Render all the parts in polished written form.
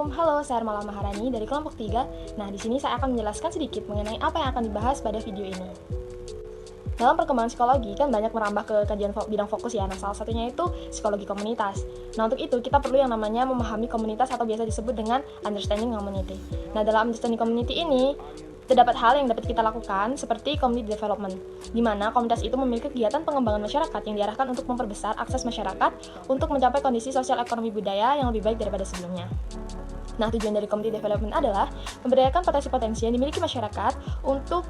Assalamualaikum, halo, saya Armala Maharani dari kelompok 3. Nah, di sini saya akan menjelaskan sedikit mengenai apa yang akan dibahas pada video ini. Dalam perkembangan psikologi kan banyak merambah ke kajian bidang fokus ya. Nah, salah satunya itu psikologi komunitas. Nah, untuk itu kita perlu yang namanya memahami komunitas atau biasa disebut dengan understanding community. Nah, dalam understanding community ini terdapat hal yang dapat kita lakukan seperti community development, di mana komunitas itu memiliki kegiatan pengembangan masyarakat yang diarahkan untuk memperbesar akses masyarakat untuk mencapai kondisi sosial ekonomi budaya yang lebih baik daripada sebelumnya. Nah, tujuan dari community development adalah memberdayakan potensi-potensi yang dimiliki masyarakat untuk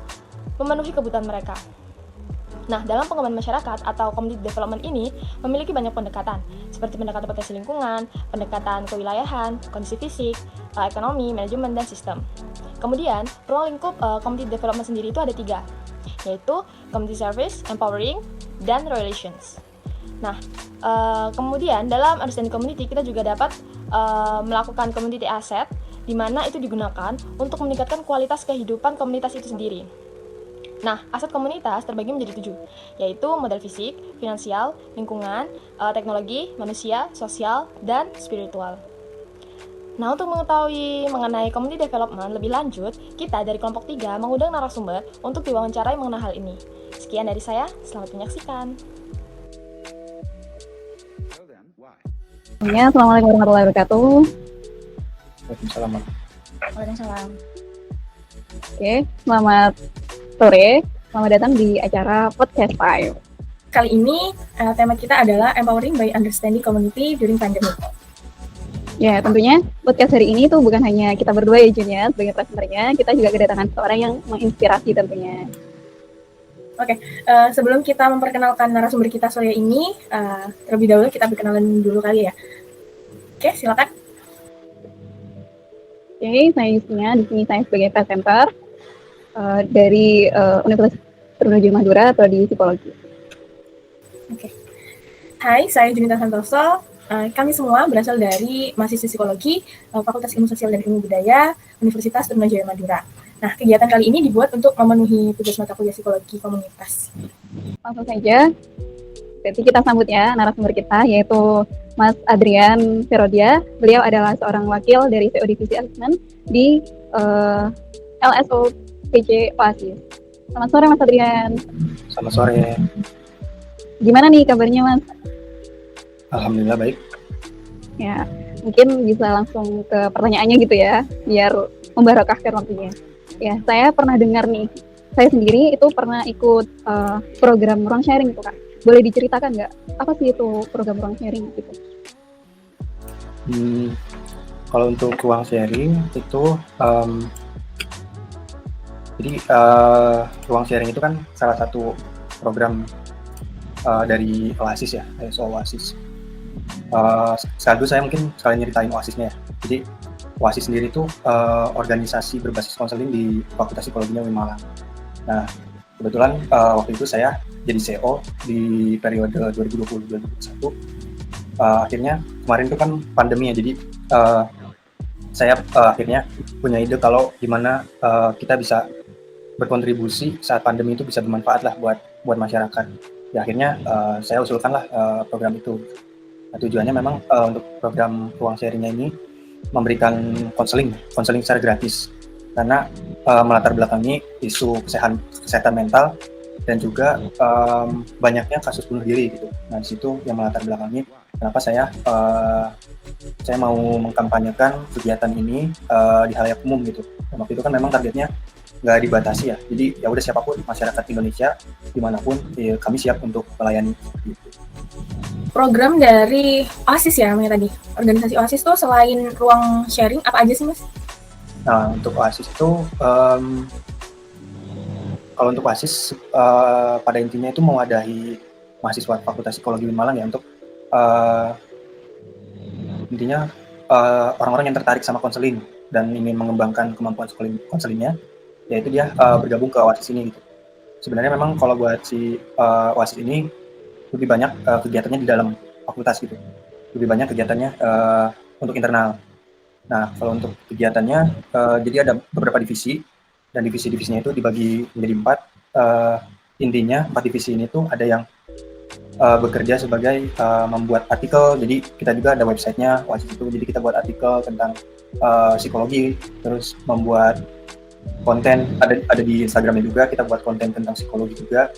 memenuhi kebutuhan mereka. Nah, dalam pengembangan masyarakat atau community development ini memiliki banyak pendekatan, seperti pendekatan potensi lingkungan, pendekatan kewilayahan, kondisi fisik, ekonomi, manajemen, dan sistem. Kemudian, ruang lingkup community development sendiri itu ada 3, yaitu community service, empowering, dan relations. Nah, kemudian dalam understanding community kita juga dapat melakukan community asset, di mana itu digunakan untuk meningkatkan kualitas kehidupan komunitas itu sendiri. Nah, aset komunitas terbagi menjadi 7, yaitu modal fisik, finansial, lingkungan, teknologi, manusia, sosial, dan spiritual. Nah, untuk mengetahui mengenai community development lebih lanjut, kita dari kelompok 3 mengundang narasumber untuk diwawancarai mengenai hal ini. Sekian dari saya, selamat menyaksikan. Assalamualaikum warahmatullahi wabarakatuh. Waalaikumsalam. Waalaikumsalam. Oke, selamat sore. Selamat datang di acara Podcast Time. Kali ini tema kita adalah Empowering by Understanding Community During Pandemic. Ya, tentunya podcast hari ini tuh bukan hanya kita berdua ya Jun ya, sebagai presenter-nya, kita juga kedatangan seorang yang menginspirasi tentunya. Oke, sebelum kita memperkenalkan narasumber kita sore ini, terlebih dahulu kita perkenalan dulu kali ya. Oke, silakan. Oke, saya Yusnia, di sini saya sebagai presenter dari Universitas Trunojoyo Madura, Prodi Psikologi. Oke. Hai, saya Junita Santoso. Kami semua berasal dari mahasiswa psikologi, Fakultas Ilmu Sosial dan Ilmu Budaya, Universitas Trunojoyo Madura. Nah, kegiatan kali ini dibuat untuk memenuhi tugas mata kuliah psikologi komunitas. Langsung saja, berarti kita sambut ya narasumber kita, yaitu Mas Adrian Ferodia. Beliau adalah seorang wakil dari CO Divisi Assessment di LSO PC Oasis. Selamat sore Mas Adrian. Selamat sore. Gimana nih kabarnya Mas? Alhamdulillah baik. Ya, mungkin bisa langsung ke pertanyaannya gitu ya, biar membarokahkan waktunya. Ya, saya pernah dengar nih, saya sendiri itu pernah ikut program ruang sharing itu Kak. Boleh diceritakan nggak, apa sih itu program ruang sharing gitu? Kalau untuk ruang sharing itu, jadi ruang sharing itu kan salah satu program dari Oasis ya, LSO Oasis. Sekaligus saya mungkin sekalian nyeritain Oasisnya ya. Jadi Oasis sendiri itu organisasi berbasis konseling di Fakultas Psikologinya UIN Malang. Nah, kebetulan waktu itu saya jadi CEO di periode 2020-2021. Akhirnya kemarin itu kan pandemi ya, jadi saya akhirnya punya ide kalau gimana kita bisa berkontribusi saat pandemi itu bisa bermanfaat lah buat masyarakat. Ya akhirnya saya usulkanlah program itu. Nah, tujuannya memang untuk program ruang sharingnya ini memberikan konseling secara gratis, karena melatar belakangi isu kesehatan mental dan juga banyaknya kasus bunuh diri gitu. Nah di situ yang melatar belakangi kenapa saya mau mengkampanyekan kegiatan ini di halayak umum gitu. Dan waktu itu kan memang targetnya nggak dibatasi ya, jadi ya udah siapapun masyarakat Indonesia dimanapun kami siap untuk melayani gitu. Program dari Oasis ya namanya tadi. Organisasi Oasis tuh selain ruang sharing apa aja sih Mas? Nah untuk Oasis itu kalau untuk Oasis pada intinya itu mewadahi mahasiswa Fakultas Psikologi UIN Malang ya, untuk intinya orang-orang yang tertarik sama konseling dan ingin mengembangkan kemampuan konselingnya, yaitu dia bergabung ke Oasis ini gitu. Sebenarnya memang kalau buat si Oasis ini lebih banyak kegiatannya di dalam fakultas gitu, lebih banyak kegiatannya untuk internal. Nah kalau untuk kegiatannya jadi ada beberapa divisi, dan divisi-divisinya itu dibagi menjadi 4. Intinya 4 divisi ini tuh ada yang bekerja sebagai membuat artikel. Jadi kita juga ada websitenya Oasis itu, jadi kita buat artikel tentang psikologi, terus membuat konten, ada di Instagramnya juga, kita buat konten tentang psikologi juga.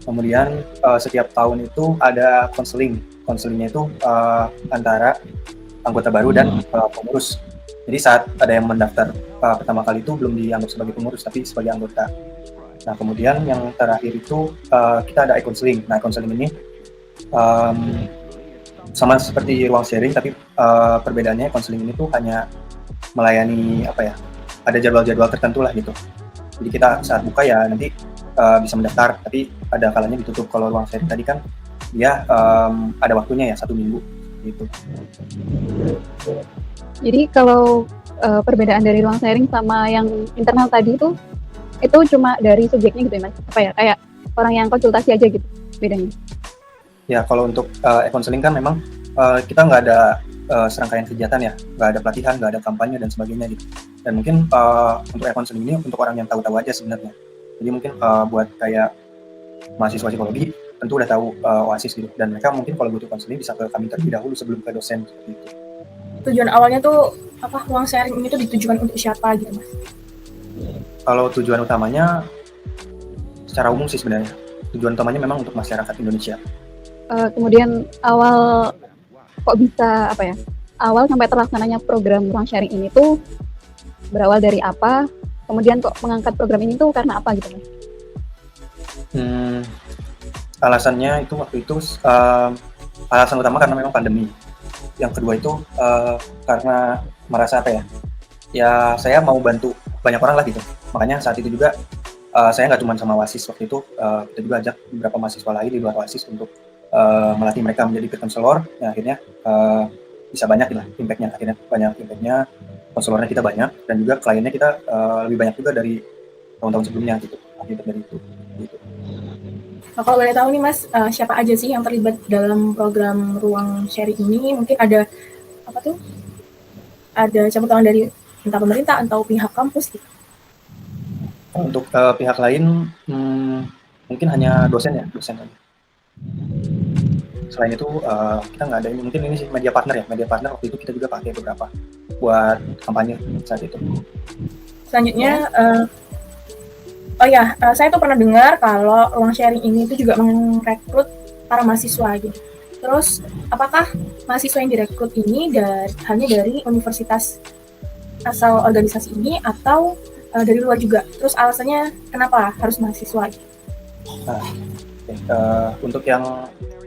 Kemudian setiap tahun itu ada konselingnya itu antara anggota baru dan pengurus. Jadi saat ada yang mendaftar pertama kali itu belum dianggap sebagai pengurus tapi sebagai anggota. Nah kemudian yang terakhir itu kita ada e-counseling. Nah e-counseling ini sama seperti ruang sharing, tapi perbedaannya counseling ini tuh hanya melayani ada jadwal-jadwal tertentu lah gitu. Jadi kita saat buka ya nanti bisa mendaftar, tapi ada kalanya ditutup. Kalau ruang sharing tadi kan dia ada waktunya ya 1 minggu gitu. Jadi kalau perbedaan dari ruang sharing sama yang internal tadi itu cuma dari subjeknya gitu ya Mas? Kayak orang yang konsultasi aja gitu bedanya? Ya kalau untuk e-counseling kan memang kita nggak ada serangkaian kegiatan ya, nggak ada pelatihan, nggak ada kampanye dan sebagainya gitu. Dan mungkin untuk e-counseling ini untuk orang yang tahu-tahu aja sebenarnya. Jadi mungkin buat kayak mahasiswa psikologi tentu udah tahu OASIS gitu, dan mereka mungkin kalau butuh konseling bisa ke kami terlebih dahulu sebelum ke dosen seperti itu. Tujuan awalnya tuh ruang sharing ini tuh ditujukan untuk siapa gitu Mas? Kalau tujuan utamanya secara umum sih sebenarnya. Tujuan utamanya memang untuk masyarakat Indonesia. Kemudian awal kok bisa awal sampai terlaksananya program ruang sharing ini tuh berawal dari apa? Kemudian kok mengangkat program ini tuh karena apa gitu Mas? Alasannya itu waktu itu alasan utama karena memang pandemi. Yang kedua itu karena merasa ya saya mau bantu banyak orang lah gitu. Makanya saat itu juga saya nggak cuma sama OASIS waktu itu, kita juga ajak beberapa mahasiswa lain di luar OASIS untuk melatih mereka menjadi peer counselor. Ya, akhirnya bisa banyak lah impact-nya. Akhirnya banyak impact-nya, konselornya kita banyak, dan juga kliennya kita lebih banyak juga dari tahun-tahun sebelumnya gitu. Akibat dari itu. Gitu. Nah, kalau boleh tahu nih Mas, siapa aja sih yang terlibat dalam program ruang sharing ini? Mungkin ada ada campur tangan dari entah pemerintah atau pihak kampus gitu. Untuk pihak lain mungkin hanya dosen aja. Selain itu kita nggak ada ini, mungkin ini sih media partner waktu itu kita juga pakai beberapa buat kampanye saat itu. Selanjutnya saya tuh pernah dengar kalau ruang sharing ini tuh juga merekrut para mahasiswa gitu. Terus apakah mahasiswa yang direkrut ini hanya dari universitas asal organisasi ini atau dari luar juga? Terus alasannya kenapa harus mahasiswa gitu? Untuk yang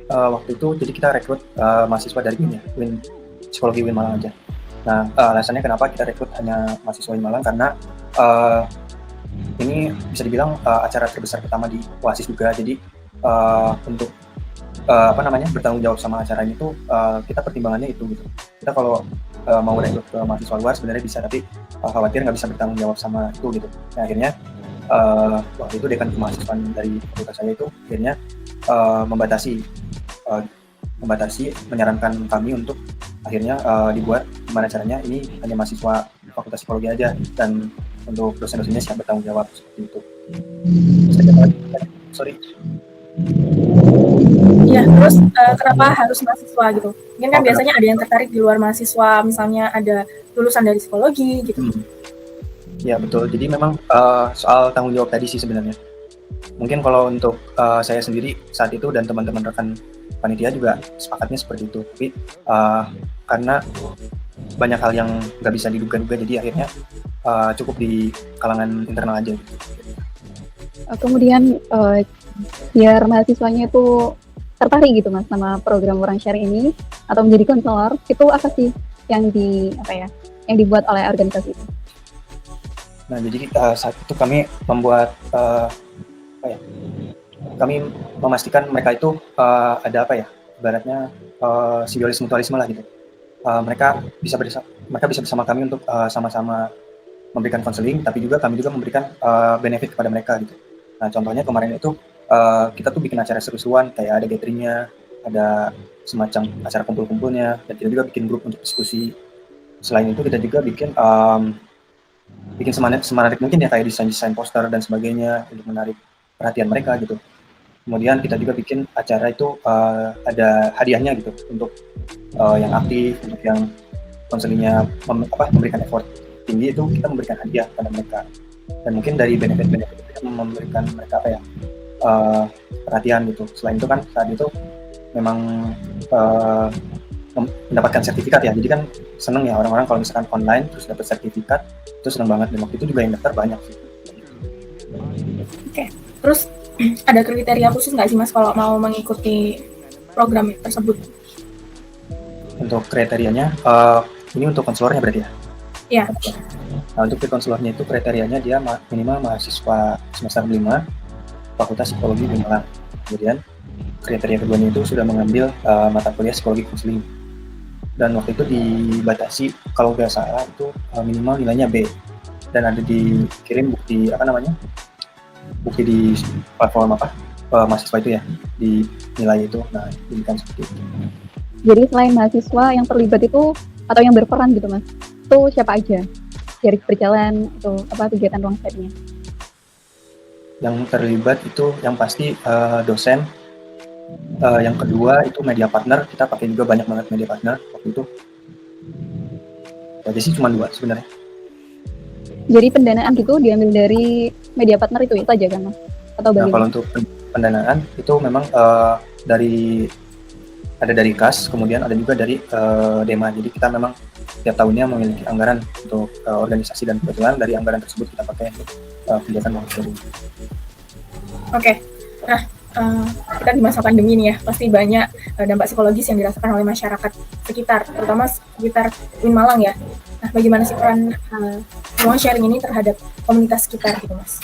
waktu itu jadi kita rekrut mahasiswa dari UIN Psikologi UIN Malang aja. Nah alasannya kenapa kita rekrut hanya mahasiswa UIN Malang karena ini bisa dibilang acara terbesar pertama di OASIS juga. Jadi untuk bertanggung jawab sama acara ini tuh kita pertimbangannya itu gitu. Kita kalau mau rekrut ke mahasiswa luar sebenarnya bisa, tapi khawatir nggak bisa bertanggung jawab sama itu gitu. Nah akhirnya waktu itu dekan kemahasiswaan dari fakultas saya itu akhirnya membatasi menyarankan kami untuk akhirnya dibuat gimana caranya ini hanya mahasiswa fakultas psikologi aja, dan untuk dosen-dosennya siap bertanggung jawab seperti itu. Sorry. Ya, terus kenapa harus mahasiswa gitu? Mungkin kan biasanya ada yang tertarik di luar mahasiswa, misalnya ada lulusan dari psikologi gitu. Ya betul, jadi memang soal tanggung jawab tadi sih sebenarnya. Mungkin kalau untuk saya sendiri saat itu dan teman-teman rekan panitia juga sepakatnya seperti itu. Tapi karena banyak hal yang nggak bisa diduga-duga, jadi akhirnya cukup di kalangan internal aja gitu. Kemudian biar mahasiswanya itu tertarik gitu Mas sama program ruang sharing ini atau menjadi konselor, itu apa sih yang dibuat oleh organisasi itu? Nah jadi saat itu kami membuat kami memastikan mereka itu ada ibaratnya simbiosis mutualisme lah gitu. Mereka bisa bersama kami untuk sama-sama memberikan konseling, tapi juga kami juga memberikan benefit kepada mereka gitu. Nah contohnya kemarin itu kita tuh bikin acara seru-seruan, kayak ada gatheringnya, ada semacam acara kumpul-kumpulnya, dan kita juga bikin grup untuk diskusi. Selain itu kita juga bikin semenarik mungkin ya, kayak desain poster dan sebagainya untuk menarik perhatian mereka gitu. Kemudian kita juga bikin acara itu ada hadiahnya gitu untuk yang aktif, untuk yang konselingnya memberikan effort tinggi, itu kita memberikan hadiah pada mereka. Dan mungkin dari benefit-benefit itu yang memberikan mereka perhatian gitu. Selain itu kan saat itu memang mendapatkan sertifikat ya, jadi kan seneng ya orang-orang kalau misalkan online terus dapat sertifikat, itu seneng banget. Dan waktu itu juga yang daftar banyak sih. Oke, terus ada kriteria khusus nggak sih Mas kalau mau mengikuti program tersebut? Untuk kriterianya, ini untuk konselornya berarti ya? Iya. Nah, untuk konselornya itu kriterianya dia minimal mahasiswa semester 5 Fakultas Psikologi di Malang. Kemudian kriteria keduanya itu sudah mengambil mata kuliah psikologi konseling. Dan waktu itu dibatasi kalau nggak salah itu minimal nilainya B. Dan ada dikirim bukti bukti di platform mahasiswa itu ya, di nilai itu. Nah, diberikan seperti itu. Jadi selain mahasiswa yang terlibat itu atau yang berperan gitu Mas, itu siapa aja dari berjalan itu kegiatan ruang sharingnya? Yang terlibat itu yang pasti dosen. Yang kedua itu media partner, kita pakai juga banyak banget media partner waktu itu. Jadi sih cuma 2 sebenarnya. Jadi pendanaan gitu diambil dari media partner itu aja kan Mas? Atau bagaimana? Nah, kalau untuk pendanaan itu memang ada dari KAS, kemudian ada juga dari DEMA. Jadi kita memang tiap tahunnya memiliki anggaran untuk organisasi, dan kebetulan dari anggaran tersebut kita pakai untuk kegiatan ruang sharing. Oke, nah kita di masa pandemi ini ya, pasti banyak dampak psikologis yang dirasakan oleh masyarakat sekitar, terutama sekitar UIN Malang ya. Nah, bagaimana sih peran ruang sharing ini terhadap komunitas sekitar gitu Mas?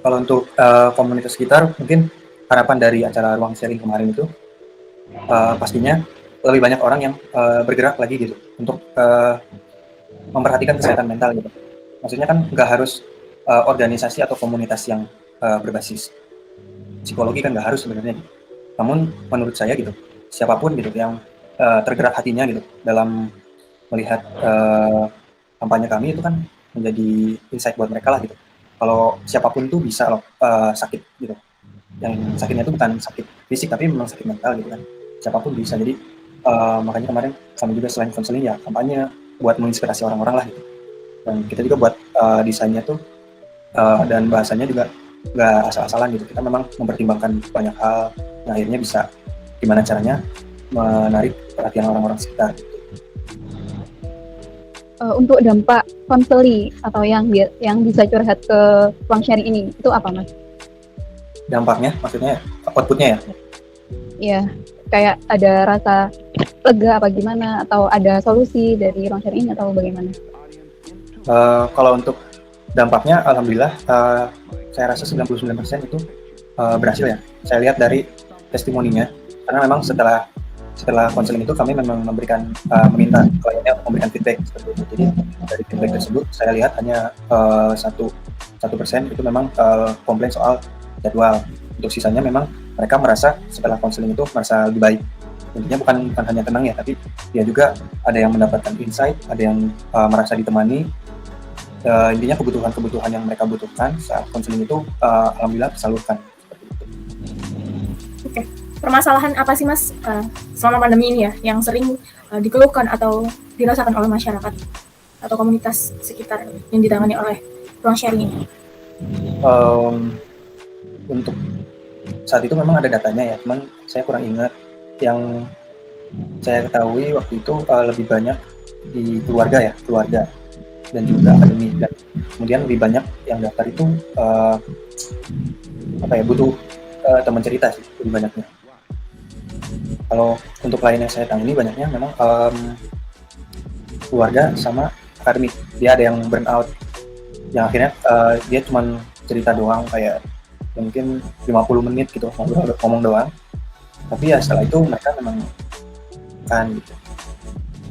Kalau untuk komunitas sekitar, mungkin harapan dari acara ruang sharing kemarin itu pastinya lebih banyak orang yang bergerak lagi gitu untuk memperhatikan kesehatan mental gitu. Maksudnya kan nggak harus organisasi atau komunitas yang berbasis psikologi, kan nggak harus sebenarnya. Namun menurut saya gitu, siapapun gitu yang tergerak hatinya gitu dalam melihat kampanye kami, itu kan menjadi insight buat mereka lah gitu. Kalau siapapun tuh bisa loh sakit gitu. Yang sakitnya itu bukan sakit fisik tapi memang sakit mental gitu kan. Siapapun bisa. Jadi makanya kemarin kami juga selain konseling ya kampanye buat menginspirasi orang-orang lah gitu. Dan kita juga buat desainnya tuh dan bahasanya juga nggak asal-asalan gitu. Kita memang mempertimbangkan banyak hal yang akhirnya bisa gimana caranya menarik perhatian orang-orang sekitar gitu. Untuk dampak konseli atau yang bisa curhat ke ruang sharing ini itu apa Mas? Dampaknya maksudnya outputnya ya? Iya, kayak ada rasa lega apa gimana, atau ada solusi dari ruang sharing ini atau bagaimana? Kalau untuk dampaknya alhamdulillah saya rasa 99% itu berhasil ya. Saya lihat dari testimoninya, karena memang setelah konseling itu kami memang meminta kliennya untuk memberikan feedback seperti itu. Jadi dari feedback tersebut saya lihat hanya 1% itu memang komplain soal jadwal. Untuk sisanya memang mereka merasa setelah konseling itu merasa lebih baik. Intinya bukan hanya tenang ya, tapi dia juga ada yang mendapatkan insight, ada yang merasa ditemani. Intinya kebutuhan yang mereka butuhkan saat konseling itu alhamdulillah tersalurkan. Oke. Permasalahan apa sih Mas selama pandemi ini ya yang sering dikeluhkan atau dirasakan oleh masyarakat atau komunitas sekitar yang ditangani oleh ruang sharing ini? Untuk saat itu memang ada datanya ya, cuman saya kurang ingat. Yang saya ketahui waktu itu lebih banyak di keluarga dan juga akademik, dan kemudian lebih banyak yang daftar itu butuh teman cerita sih lebih banyaknya. Kalau untuk klien yang saya tangani banyaknya memang keluarga sama akademik. Dia ada yang burnout, yang akhirnya dia cuma cerita doang, kayak mungkin 50 menit gitu ngomong doang. Tapi ya setelah itu mereka memang kan gitu.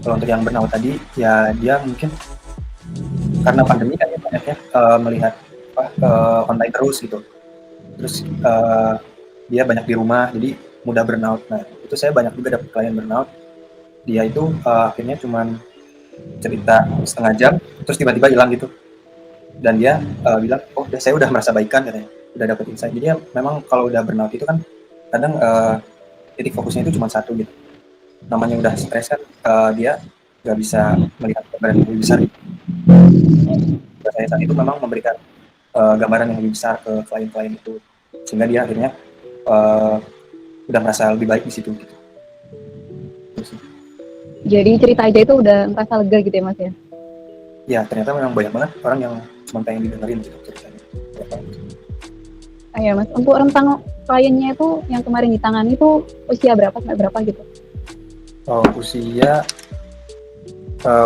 Kalau untuk yang burnout tadi ya dia mungkin karena pandemi kan ya banyaknya melihat online terus gitu. Terus dia banyak di rumah jadi mudah burnout. Nah itu saya banyak juga dapat klien burnout. Dia itu akhirnya cuman cerita setengah jam terus tiba-tiba hilang gitu. Dan dia bilang, oh saya udah merasa baikan katanya, udah dapat insight. Jadi ya, memang kalau udah burnout itu kan kadang titik fokusnya itu cuma satu gitu. namanya udah stres kan, dia nggak bisa melihat gambaran yang lebih besar. Saya saat itu memang memberikan gambaran yang lebih besar ke klien-klien itu, sehingga dia akhirnya udah merasa lebih baik di situ gitu. Jadi cerita aja itu udah merasa lega gitu ya Mas ya? Ya ternyata memang banyak banget orang yang cuma pengen didengerin gitu ceritanya. Iya Mas, untuk rentang kliennya itu yang kemarin ditangani itu usia berapa sampai berapa gitu?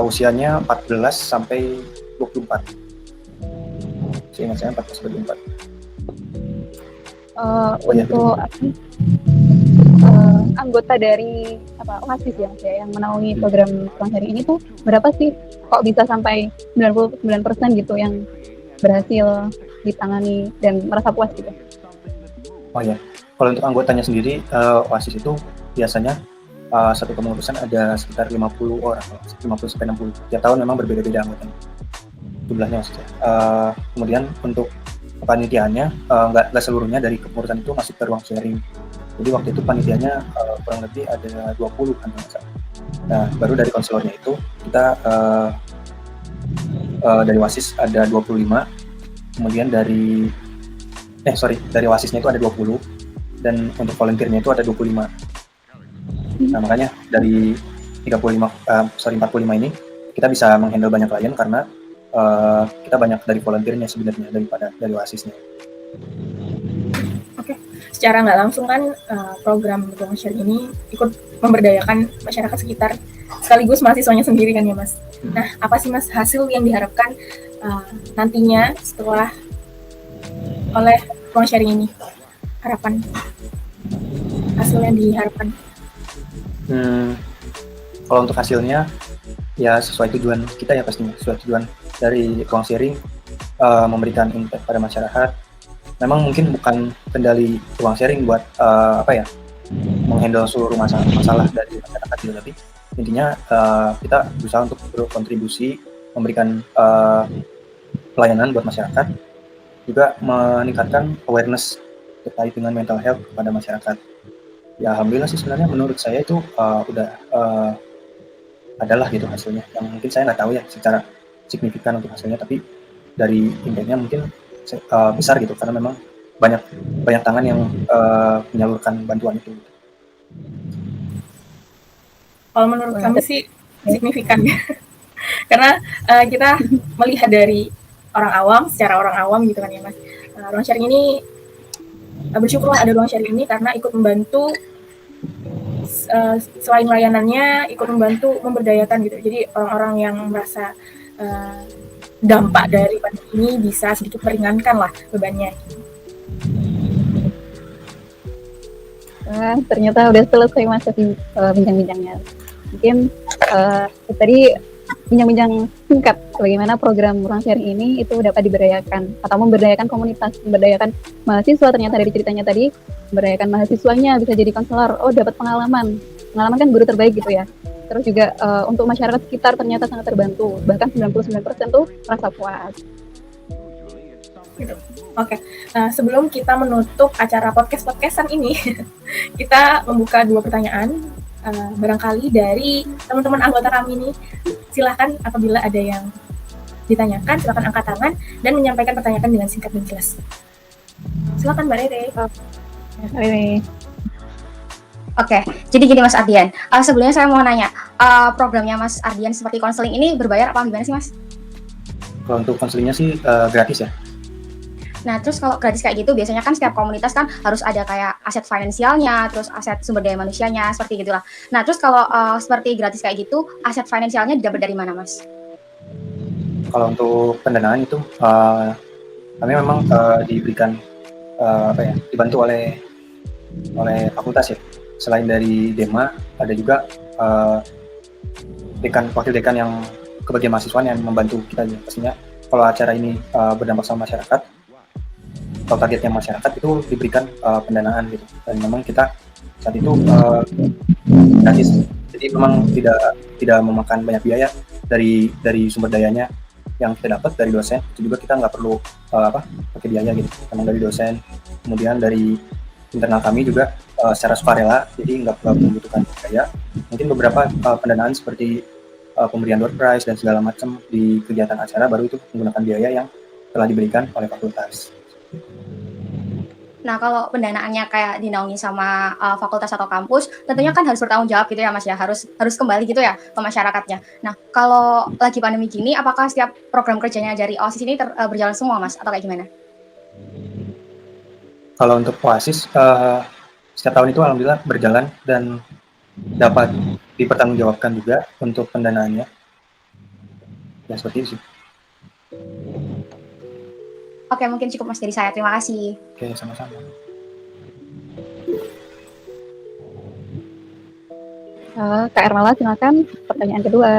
Usianya 14 sampai 24. Seingat saya 14 sampai 24. Untuk anggota dari OASIS ya Mas ya, yang menaungi program ruang sharing ini tuh berapa sih? Kok bisa sampai 99% gitu yang berhasil ditangani dan merasa puas gitu? Oh ya, kalau untuk anggotanya sendiri, OASIS itu biasanya satu kepengurusan ada sekitar 50 orang, 50 sampai 60. Tiap tahun memang berbeda-beda anggotanya, jumlahnya maksudnya. Kemudian untuk kepanitiaannya, nggak seluruhnya dari kepengurusan itu masuk ke ruang sharing. Jadi waktu itu panitianya kurang lebih ada 20 kan. Nah, baru dari konselornya itu kita dari WASIS ada 25, kemudian dari WASISnya itu ada 20, dan untuk volunteernya itu ada 25. Nah, makanya dari 45 ini kita bisa menghandle banyak klien karena kita banyak dari volunteernya sebenarnya daripada dari WASISnya. Secara nggak langsung kan program ruang sharing ini ikut memberdayakan masyarakat sekitar sekaligus mahasiswanya sendiri kan ya Mas. Nah, apa sih Mas hasil yang diharapkan nantinya setelah oleh ruang sharing ini? Harapan hasil yang diharapkan? Kalau untuk hasilnya ya sesuai tujuan kita ya pastinya, sesuai tujuan dari ruang sharing, memberikan impact pada masyarakat. Memang mungkin bukan kendali ruang sharing buat menghandle seluruh masalah dari masyarakat gitu, tapi intinya kita berusaha untuk berkontribusi, memberikan pelayanan buat masyarakat, juga meningkatkan awareness terkait dengan mental health kepada masyarakat. Ya alhamdulillah sih sebenarnya menurut saya itu udah adalah gitu hasilnya, yang mungkin saya nggak tahu ya secara signifikan untuk hasilnya, tapi dari impactnya mungkin besar gitu, karena memang banyak tangan yang menyalurkan bantuan itu. Kalau menurut kami sih signifikan ya, karena kita melihat dari secara orang awam gitu kan ya Mas. Ruang sharing ini bersyukurlah ada ruang sharing ini karena ikut membantu selain layanannya ikut membantu memberdayakan gitu. Jadi orang-orang yang merasa dampak dari pandemi ini bisa sedikit meringankan lah bebannya. Ternyata udah selesai Mas bincang-bincangnya. Mungkin tadi bincang-bincang singkat bagaimana program ruang sharing ini itu dapat diberdayakan atau memberdayakan komunitas, memberdayakan mahasiswa. Ternyata dari ceritanya tadi memberdayakan mahasiswanya, bisa jadi konselor, dapat pengalaman kan guru terbaik gitu ya. Terus juga untuk masyarakat sekitar ternyata sangat terbantu, bahkan 99% tuh merasa puas. Oke. Sebelum kita menutup acara podcastan ini, kita membuka 2 pertanyaan. Barangkali dari teman-teman anggota kami ini, silahkan apabila ada yang ditanyakan, silahkan angkat tangan dan menyampaikan pertanyaan dengan singkat dan jelas. Silahkan Mbak Rere. Oke, jadi gini Mas Ardian, sebelumnya saya mau nanya, programnya Mas Ardian seperti konseling ini berbayar apa gimana sih Mas? Kalau untuk konselingnya sih gratis ya. Nah, terus kalau gratis kayak gitu, biasanya kan setiap komunitas kan harus ada kayak aset finansialnya, terus aset sumber daya manusianya, seperti gitulah. Nah, terus kalau seperti gratis kayak gitu, aset finansialnya didapat dari mana, Mas? Kalau untuk pendanaan itu, kami memang diberikan dibantu oleh fakultas ya. Selain dari DEMA, ada juga wakil dekan yang kebagian mahasiswa yang membantu kita ya. Pastinya kalau acara ini berdampak sama masyarakat, kalau targetnya masyarakat itu diberikan pendanaan gitu, dan memang kita saat itu gratis, jadi memang tidak memakan banyak biaya dari sumber dayanya yang kita dapat dari dosen. Itu juga kita nggak perlu pakai biaya gitu, memang dari dosen. Kemudian dari internal kami juga secara sukarela, jadi nggak membutuhkan biaya. Mungkin beberapa pendanaan seperti pemberian door prize dan segala macam di kegiatan acara baru itu menggunakan biaya yang telah diberikan oleh fakultas. Nah, kalau pendanaannya kayak dinaungi sama fakultas atau kampus, tentunya kan harus bertanggung jawab gitu ya Mas ya, harus kembali gitu ya ke masyarakatnya. Nah, kalau lagi pandemi gini, apakah setiap program kerjanya dari OSIS ini berjalan semua Mas, atau kayak gimana? Kalau untuk OASIS, setiap tahun itu alhamdulillah berjalan dan dapat dipertanggungjawabkan juga untuk pendanaannya. Ya seperti itu sih. Oke, mungkin cukup Mas dari saya. Terima kasih. Oke, sama-sama. Kak Ermala, silakan pertanyaan kedua.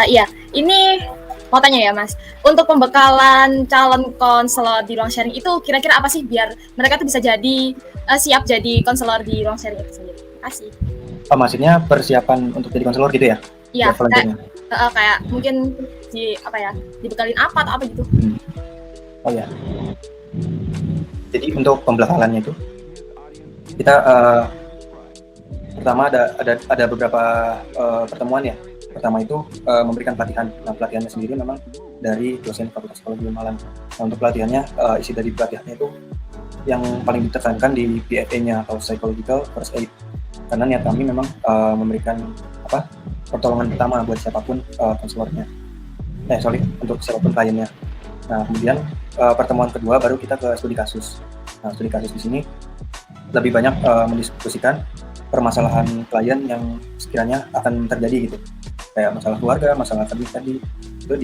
Iya, ini mau tanya ya Mas, untuk pembekalan calon konselor di ruang sharing itu kira-kira apa sih biar mereka tuh bisa jadi siap jadi konselor di ruang sharing itu sendiri? Terima kasih. Maksudnya persiapan untuk jadi konselor gitu ya? Iya, Volunteernya. kayak mungkin dibekalin apa atau apa gitu? Oh ya. Jadi untuk pembekalannya itu kita pertama ada beberapa pertemuan ya. Pertama itu memberikan pelatihan. Nah, pelatihannya sendiri memang dari dosen Fakultas Psikologi Unmalan. Nah, untuk pelatihannya isi dari pelatihannya itu yang paling ditekankan di PFA-nya atau Psychological First Aid. Karena niat kami memang memberikan pertolongan pertama buat siapapun konselornya. Untuk siapapun kliennya. Nah, kemudian pertemuan kedua baru kita ke studi kasus. Nah, studi kasus di sini lebih banyak mendiskusikan permasalahan klien yang sekiranya akan terjadi gitu. Kayak masalah keluarga, masalah tadi itu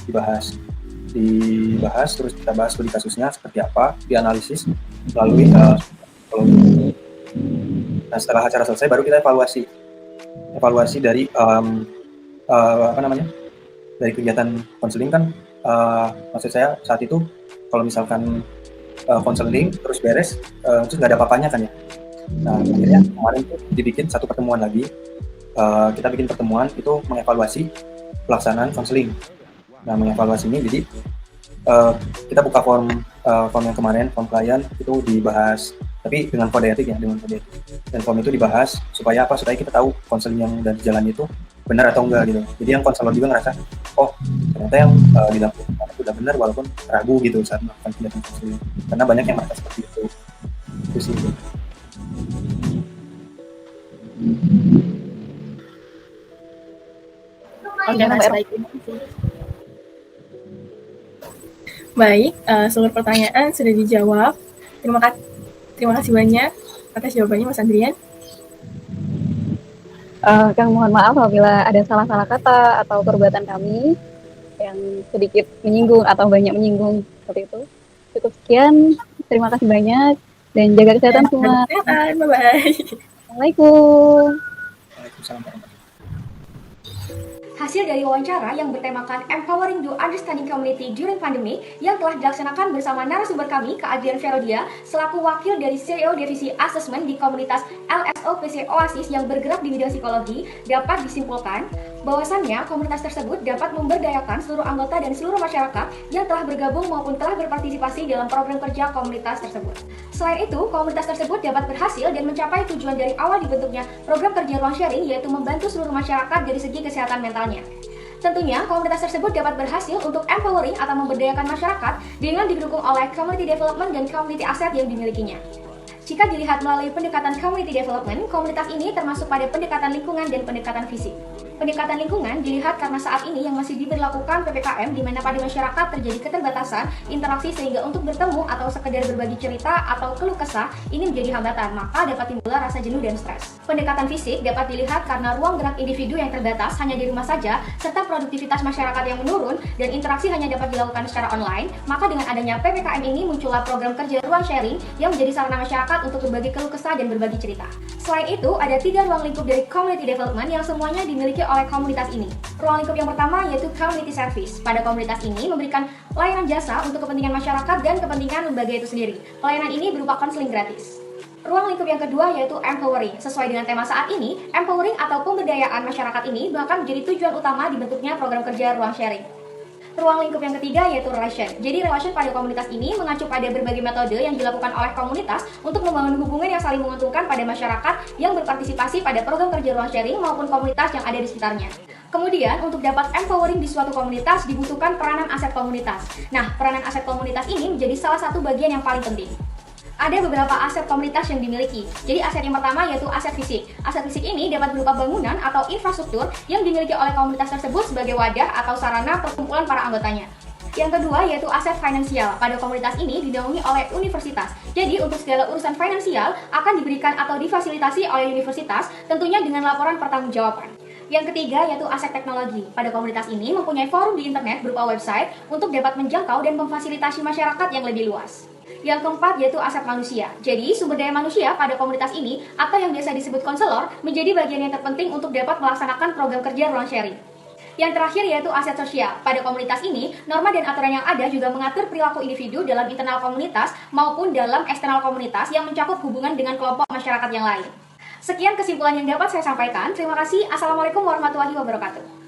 dibahas terus kita bahas studi kasusnya seperti apa, dianalisis melalui psikologi. Nah, setelah acara selesai baru kita evaluasi dari dari kegiatan konseling kan. Maksud saya saat itu kalau misalkan konseling terus beres terus nggak ada apa-apanya kan ya. Nah, akhirnya kemarin tuh dibikin satu pertemuan lagi. Kita bikin pertemuan itu mengevaluasi pelaksanaan konseling. Nah, mengevaluasi ini jadi kita buka form yang kemarin, form klien itu dibahas, tapi dengan kode etik ya, dan form itu dibahas supaya kita tahu konseling yang udah jalan itu benar atau enggak gitu. Jadi yang konselor juga ngerasa, oh ternyata yang dilakukan itu udah benar walaupun ragu gitu saat melakukan kegiatan konseling. Karena banyak yang merasa seperti itu. Itu sih. Oke, Mas, baik. Baik, seluruh pertanyaan sudah dijawab. Terima kasih banyak atas jawabannya Mas Andrian. Kang, mohon maaf apabila ada salah-salah kata atau perbuatan kami yang sedikit menyinggung atau banyak menyinggung seperti itu. Cukup sekian, terima kasih banyak dan jaga kesehatan semua. Bye-bye. Assalamualaikum. Waalaikumsalam. Hasil dari wawancara yang bertemakan Empowering the Understanding Community During Pandemic yang telah dilaksanakan bersama narasumber kami, Kak Adrian Ferodia, selaku wakil dari CEO Divisi Assessment di komunitas LSOPC OASIS yang bergerak di bidang psikologi, dapat disimpulkan bahwasannya komunitas tersebut dapat memberdayakan seluruh anggota dan seluruh masyarakat yang telah bergabung maupun telah berpartisipasi dalam program kerja komunitas tersebut. Selain itu, komunitas tersebut dapat berhasil dan mencapai tujuan dari awal dibentuknya program kerja ruang sharing, yaitu membantu seluruh masyarakat dari segi kesehatan mentalnya. Tentunya, komunitas tersebut dapat berhasil untuk empowering atau memberdayakan masyarakat dengan didukung oleh community development dan community asset yang dimilikinya. Jika dilihat melalui pendekatan community development, komunitas ini termasuk pada pendekatan lingkungan dan pendekatan fisik. Pendekatan lingkungan dilihat karena saat ini yang masih diberlakukan PPKM di mana pada masyarakat terjadi keterbatasan interaksi sehingga untuk bertemu atau sekedar berbagi cerita atau keluh kesah ini menjadi hambatan, maka dapat timbul rasa jenuh dan stres. Pendekatan fisik dapat dilihat karena ruang gerak individu yang terbatas hanya di rumah saja, serta produktivitas masyarakat yang menurun dan interaksi hanya dapat dilakukan secara online, maka dengan adanya PPKM ini muncullah program kerja ruang sharing yang menjadi sarana masyarakat untuk berbagi keluh kesah dan berbagi cerita. Selain itu, ada 3 ruang lingkup dari community development yang semuanya dimiliki oleh komunitas ini. Ruang lingkup yang pertama yaitu community service. Pada komunitas ini memberikan layanan jasa untuk kepentingan masyarakat dan kepentingan lembaga itu sendiri. Pelayanan ini berupa konseling gratis. Ruang lingkup yang kedua yaitu empowering. Sesuai dengan tema saat ini, empowering atau pemberdayaan masyarakat ini bahkan menjadi tujuan utama dibentuknya program kerja ruang sharing. Ruang lingkup yang ketiga yaitu relation. Jadi relation pada komunitas ini mengacu pada berbagai metode yang dilakukan oleh komunitas untuk membangun hubungan yang saling menguntungkan pada masyarakat yang berpartisipasi pada program kerja ruang sharing maupun komunitas yang ada di sekitarnya. Kemudian, untuk dapat empowering di suatu komunitas dibutuhkan peranan aset komunitas. Nah, peranan aset komunitas ini menjadi salah satu bagian yang paling penting. Ada beberapa aset komunitas yang dimiliki. Jadi aset yang pertama yaitu aset fisik. Aset fisik ini dapat berupa bangunan atau infrastruktur yang dimiliki oleh komunitas tersebut sebagai wadah atau sarana perkumpulan para anggotanya. Yang kedua yaitu aset finansial. Pada komunitas ini dinaungi oleh universitas. Jadi untuk segala urusan finansial akan diberikan atau difasilitasi oleh universitas, tentunya dengan laporan pertanggungjawaban. Yang ketiga yaitu aset teknologi. Pada komunitas ini mempunyai forum di internet berupa website untuk dapat menjangkau dan memfasilitasi masyarakat yang lebih luas. Yang keempat yaitu aset manusia. Jadi sumber daya manusia pada komunitas ini atau yang biasa disebut konselor menjadi bagian yang terpenting untuk dapat melaksanakan program kerja ruang sharing. Yang terakhir yaitu aset sosial. Pada komunitas ini, norma dan aturan yang ada juga mengatur perilaku individu dalam internal komunitas maupun dalam eksternal komunitas yang mencakup hubungan dengan kelompok masyarakat yang lain. Sekian kesimpulan yang dapat saya sampaikan. Terima kasih. Assalamualaikum warahmatullahi wabarakatuh.